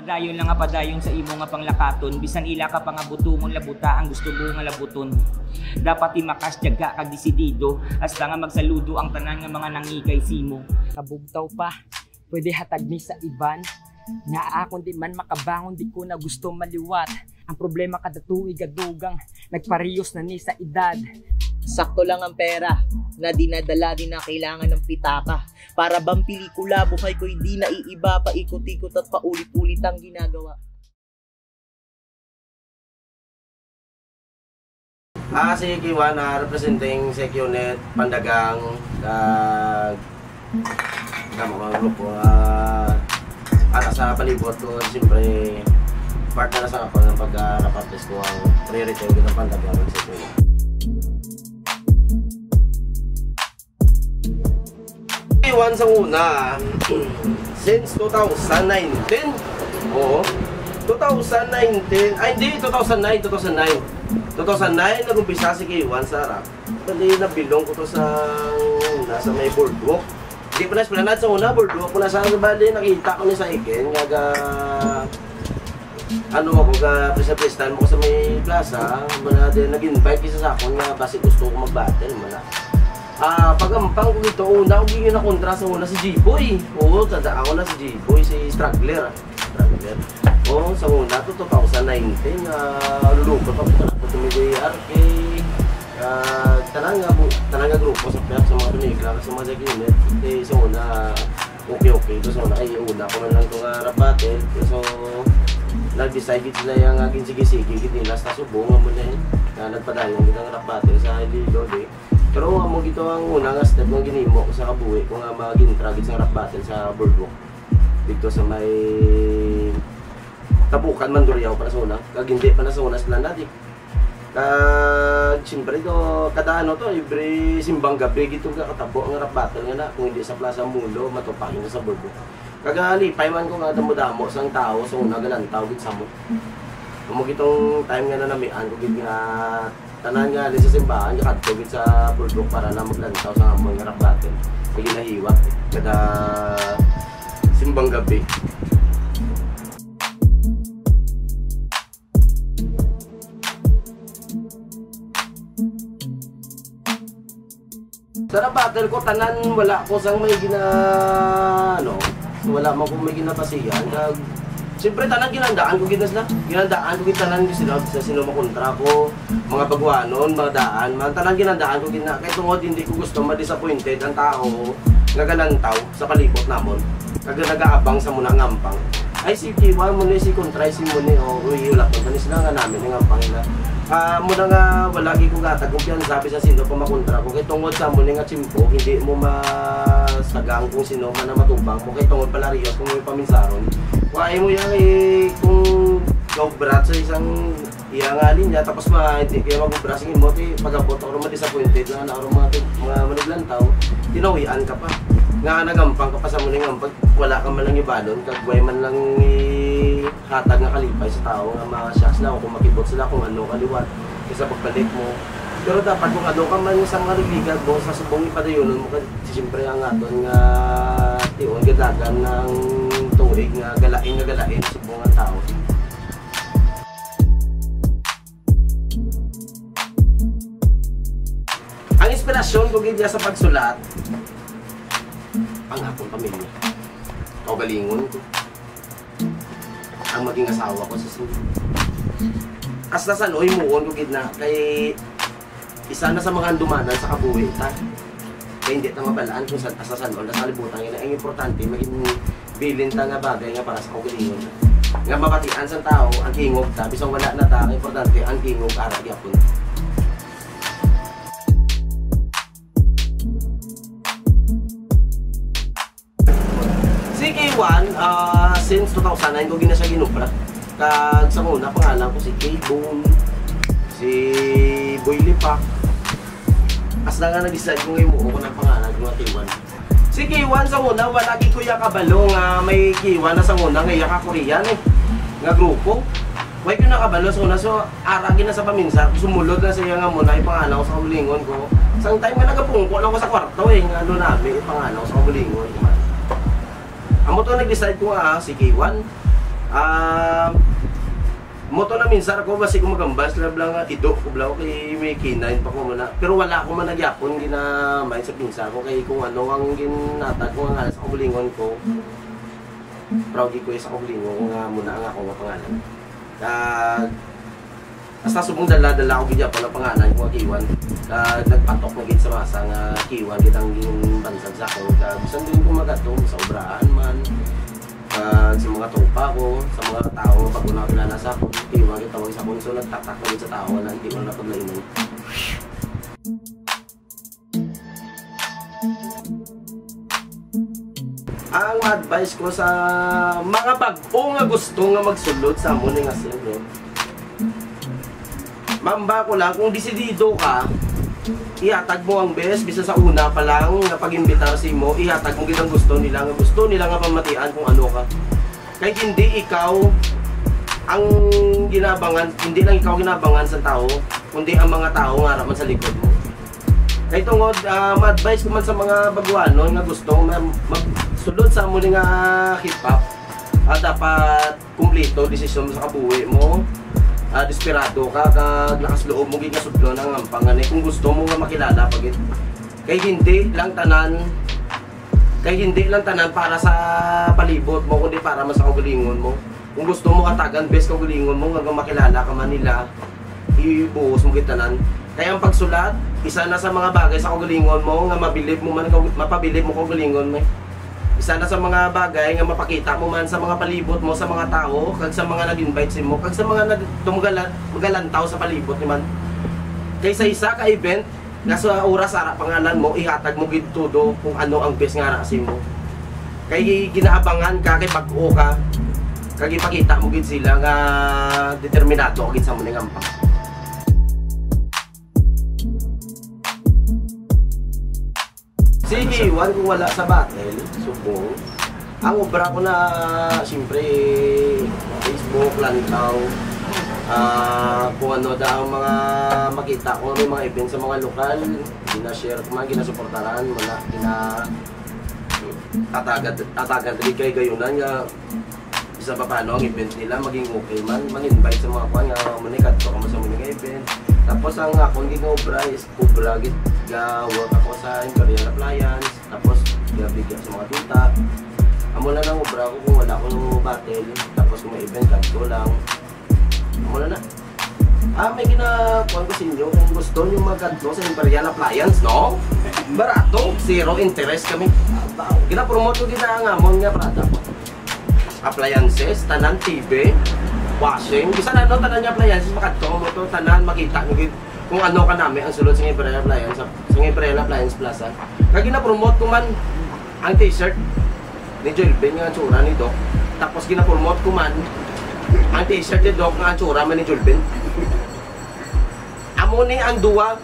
Padayon lang nga padayon sa imo nga panglakaton, bisan ila ka pa nga butumon labuta ang gusto mo nga labuton. Dapat imakas tiyaga kag desidido, hasta nga magsaludo ang tanan nga mga nangikay simo. Kabugtaw pa, pwede hatag ni sa iban. Nga akong di man makabangon di ko na gusto maliwat. Ang problema kada tuig adugang, nagpariyos na ni sa edad. Sakto lang ang pera na dinadala din na kailangan ng pitaka. Para bang pelikula, buhay ko hindi naiiba, paikot-ikot at paulit-ulit ang ginagawa. Si Kiwan na representing Secunit, Pandagang, mga grupo para sa palibot ko, siyempre part na sa ako ng pag-rapates ko ang priority ko ng Pandagang ng Secunit. Kiwan sa una, since 2019, oo, 2019, ay hindi, 2009, nag-umpisa si Kiwan sa rap. Hindi nabilong ko to sa nasa may boardwalk. Hindi pa na-esplanad sa una, boardwalk. Muna sa bali, nakita ko ni sa ikin, presa-prestan mo ko sa may plaza, muna din nag-invite isa sa akin nga kasi gusto ko mag-battle, muna. Pag-ampang ko dito, una ko giging na kontra sa una si G-Boy. Oo, tada ako na si G-Boy, si Struggler. Oo, sa una to 2019, lulupot ako na po tumigoy RK. Tanang grupo sa mga tumigla, sa mga Secunit. Sa una, okay. So, una, ay una ko man lang itong rap battle. So, nag-decide sila yung aking sige-sige, kitilas na subong mo na yun. Nagpadayong kitang rap battle sa Lilo, Pero mo gito ang unang step ng ginimo ko sa kabuhi kung nga mag-intragit sa rap battle sa boardwalk. Dito sa may Tabukan Mandurriao para sa una. Kag hindi pa na sa una sila natin. Kag siyempre ito, kada ano to, every simbang gabi gito ka katabo ang rap battle nga na. Kung hindi sa Plaza Mulo, matupakin na sa boardwalk. Kag lipay man ko nga damo-damo sang tao sa una galantaw git samot. Kung gitong time nga na namian ko git nga tanan nga sa simbahan, nakatugit sa boardwalk para na maglantaw sa among rap battle. May ginahiwak kada simbang gabi. Sa rap battle ko, tanan wala ko sang may wala man kung may ginapasiyan. Siyempre tanan ginandaan ko ginas na. Ginandaan ko tanan sila sa sino makontra ko, mga bagwanon, mga daan, man tanan ginandaan ko gina. Kay tungod hindi ko gusto ma-disappointed ang tao nga galantaw sa palibot namon. Kaga nagaabang sa muna ngampang. Ay si Kiwan mo ni si kontray si mo ni ulak mo sila nga namin ng ngampang nila. Muna nga wala gi ko gatag kung sabi sa sino pa makontra ko kay tungod sa mo ni nga chimpo hindi mo masagang kung sino man na matubang mo kay tungod pala riyos kung may paminsaron. Why mo yan kung gawbrat sa isang iyangalin niya tapos hindi kayo mag-ubrat sa imo pag-abot ako ma-disappointed na mga maniglantaw tinawian ka pa nga nagampang ka pa sa muling pag wala ka man lang ibalon kagway man lang hatag nga kalipay sa tao nga mga shocks na kung makibot sila kung ano kaliwat kaysa pagbalik mo pero dapat kung ano ka man isang mariligad mo sa subong ipadayonon mo siyempre ang aton nga tiyon gadagan ng tuig nga galain subong ang tao. Ang inspirasyon ko gid sa pagsulat ang akong pamilya. Kaugalingon ko. Ang maging asawa ko sa sulit. As na sanoy muon ko gid na kay isa na sa mga dumanan sa kabuhi ta. Kaya hindi ta mabalaan kung saan sa sanon na sa libutan yun. Ang importante maging bilin ta nga bagay nga para sa kaugalingon. Nga mabatian sa tao ang kingog ta bisang wala na ta ang importante ang kingog ara gyapon. K1, since 2009 ko gina siya ginupra. Kag sa muna pangalan ko si K-Bone, si Boy Lipak. As na nga nag-decide ko ngayon mo ko ng pangalan ko na K1. Si K1 sa muna, wala ki kuya kabalo nga may K1 na sa muna nga ka Korean nga grupo. Way ko nakabalo sa una, so aragin na sa paminsan, sumulod na siya nga muna ipangalan ko sa kabulingon ko. Sang time nga nagapungko lang ko sa kwarto nga ano namin ipangalan ko sa kabulingon. Amo to nag-decide ko si K1. Moto na minsan ako basi ko magambas lang ido ko blaw kay may kinain pa ko muna. Pero wala ko man nagyapon ginamay sa pinsa ko kay kung ano ang ginatag ko nga sa kulingon ko. Proud ko sa kulingon nga muna ang ako nga pangalan. Hasta subong dala-dala ko gyapon ang pangalan ko Kiwan. Nagpatok na gid sa masa nga Kiwan kitang bansag sa ako. Bisan din ko magatong sa obrahan man. Sa mga tropa ko, sa mga tao pag una kilala sa ako, iwan kita tawag sa konso, nagtatak na sa tao na hindi ko na paglainan. Ang advice ko sa mga bag-o nga gusto nga magsulod sa amon nga silo. Mamba ko lang, kung desidido ka, ihatag mo ang best, bisa sa una pa lang na pag-imbitar si mo, ihatag mo kitang gusto nila nga pamatian kung ano ka. Kahit hindi ikaw ang ginabangan, hindi lang ikaw ginabangan sa tao, kundi ang mga tao nga raman sa likod mo. Kaya tungod, ma-advise ko man sa mga baguanon nga gusto magsulod sa mo nga hip-hop, dapat kumplito desisyon mo sa kabuhi mo. Desperado ka, kag lakas loob mo gid nga sudlon ang ampangan kung gusto mo nga makilala pagit. Kay hindi lang tanan para sa palibot mo kundi para mas sa kaugalingon mo. Kung gusto mo katagan best kaugalingon mo nga makilala ka man nila, ibuhos mo gid tanan. Kaya ang pagsulat, isa na sa mga bagay sa kaugalingon mo nga mapabilib mo kaugalingon mo. Isa na sa mga bagay nga mapakita mo man sa mga palibot mo, sa mga tao, kag sa mga nag-invite mo, kag sa mga magalantaw sa palibot ni man. Kaysa isa ka event, nga sa oras ara pangalan mo, ihatag mo gid todo kung ano ang best nga ra mo. Kay ginaabangan ka, kay bag-o ka, kag ipakita mo gid sila nga determinado gid sa muning ampang. Sige, iwan kung wala sa battle, subong. Ang obra ko na, siyempre, Facebook, lantaw, kung ano daw ang mga makita ko, may mga event sa mga lokal, ginashare ko man, ginasuportaran, tatagan rin kay gayunan nga, isa pa paano ang event nila, maging okay man, mag-invite sa mga kuwan nga, manikat ko sa mga event. Tapos ang akong ginobra is kubra gid work ako sa Imperial Appliance, tapos gabigyan sa mga tinta. Amo na lang obra ko kung wala akong battle, tapos kung may event ko lang. Amo na. May ginakuan ko sa inyo kung gusto niyo magkanto sa Imperial Appliance, no? Barato, zero interest kami. Gina-promote ko ang amon nga product. Appliances, tanan TV, washing, bisa na tanan niya appliances makadto mo to tanan makita mo kung ano ka namin ang sulod sa Imperial Appliance sa Imperial Appliance Plaza. Kaya gina-promote ko man ang t-shirt ni Julben nga tsura ni Doc. Tapos gina-promote ko man ang t-shirt ni Doc nga tsura man ni Julben. Amo ni ang duwa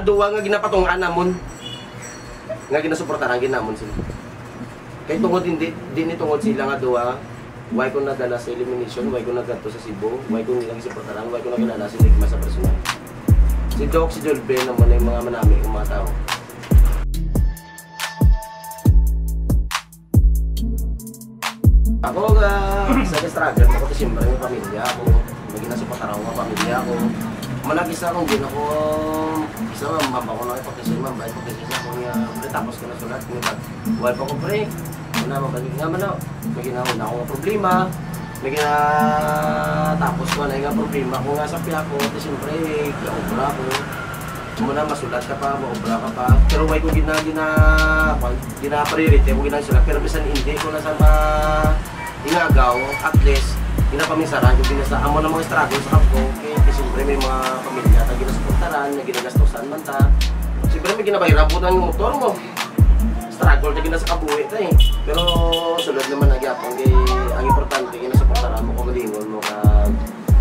nga ginapatungan namon nga ginasuportahan ginamon sila. Kaya tungod hindi ni tungod sila nga duwa, why ko nadala sa elimination, why ko nagganto sa Cebu, why ko nilang suportahan, why ko nakilala si Nigma sa personal. Si Doc, si Julben naman yung mga manami ng mga tao. Ako sa struggle ako kasi siyempre yung pamilya ako, maging nasuportahan ko ang pamilya ko. Manag-isa akong din ako, isa mamba ko lang ipagkasya, mamba ipagkasya ako niya, tapos ko na sulat, why pa ko pre, na mabalik nga man ako, may ginahon ako nga problema, may ginatapos ko na yung problema ko nga sa piya ko, at siyempre, obra ko, muna masulat ka pa, maobra ka pa, pero why ko gina-priority, ko ginasulat, pero bisan hindi ko na sa ingagaw, at least, ginapaminsaran ko binasa amo ng mga struggle sa kampo, kaya siyempre may mga pamilya na ginasuportaran, na ginagastosan man ta, siyempre may ginabayran po ng motor mo. Struggle na gina sa kabuhi ta eh. Pero sulod naman nagyapon kay ang importante ginasuportaran mo kaugalingon mo kag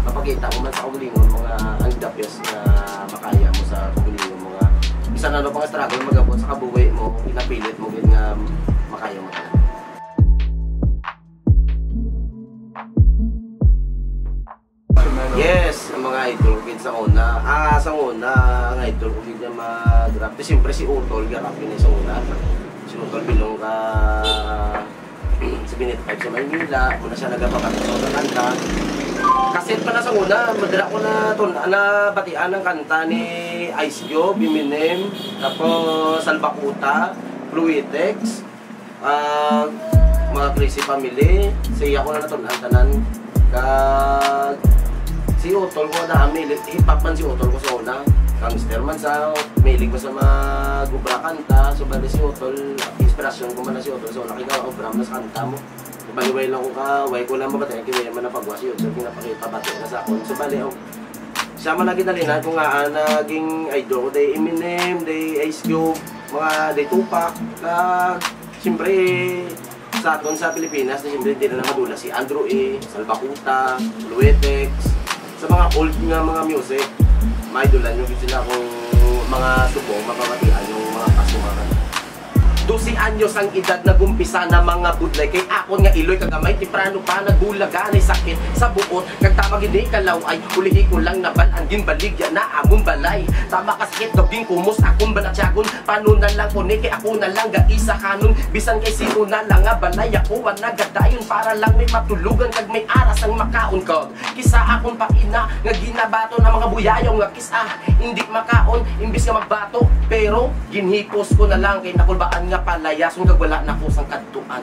mapakita mo man sa kaugalingon mo nga ang dapyas na makaya mo sa kaugalingon mo nga isa na pang struggle magabot sa kabuhi mo, ginapilit mo gid nga makaya mo. Yes, ang mga idol ko sa una. Sa una, ang idol ko niya mag-rap. Siyempre si Utol, garap yun sa una. Si Utol bilong ka... Si 75 sa Maynila, muna siya nagapakataw sa kanta. Kaset pa na sa una, madala ko na batian ng kanta ni Ice Job, Eminem, tapos Salbakuta, Fluitex, mga Crazy Family, siya ko na natunan tanan. Kag si Utol ko na hip-hop man si Utol ko sa una. Gangster man sa, mailig ko sa mag-ubra kanta. So bali si Utol, inspirasyon ko man na si Utol. So nakika-ubra mo na sa kanta mo. Baliway lang ko ka, way ko lang mabatay, kaya man napagwas yun. So pinapakita batay na sa akon. So bali, siya man naging nalinan ko nga, naging idol ko, day Eminem, day Ice Cube, mga day Tupac, siyempre, sa aton sa Pilipinas, na siyempre hindi na madula si Andrew E, Salbakuta, Luetex, sa mga old nga mga music, maidolan yung sila kung mga subong, mapapatian yung mga pasumakan. 12 anyos ang edad nagumpisa na mga budlay kay akon nga iloy kagamay tiprano pa nagbulaga nay sakit sa buot kag tama gid kalaw ay ulihi ko lang naban ang ginbaligya na amon balay tama kasakit doging kumos akon balatsyagon panunan lang ko ni kay ako na lang gaisa kanon bisan kay sino na lang nga balay ako wa nagadayon para lang may matulugan kag may aras ang makaon kag kisa akon pa ina nga ginabato na mga buyayong nga kisa hindi makaon imbis nga magbato pero ginhipos ko na lang kay nakulbaan nga palayason kag wala na ko sang kadtuan.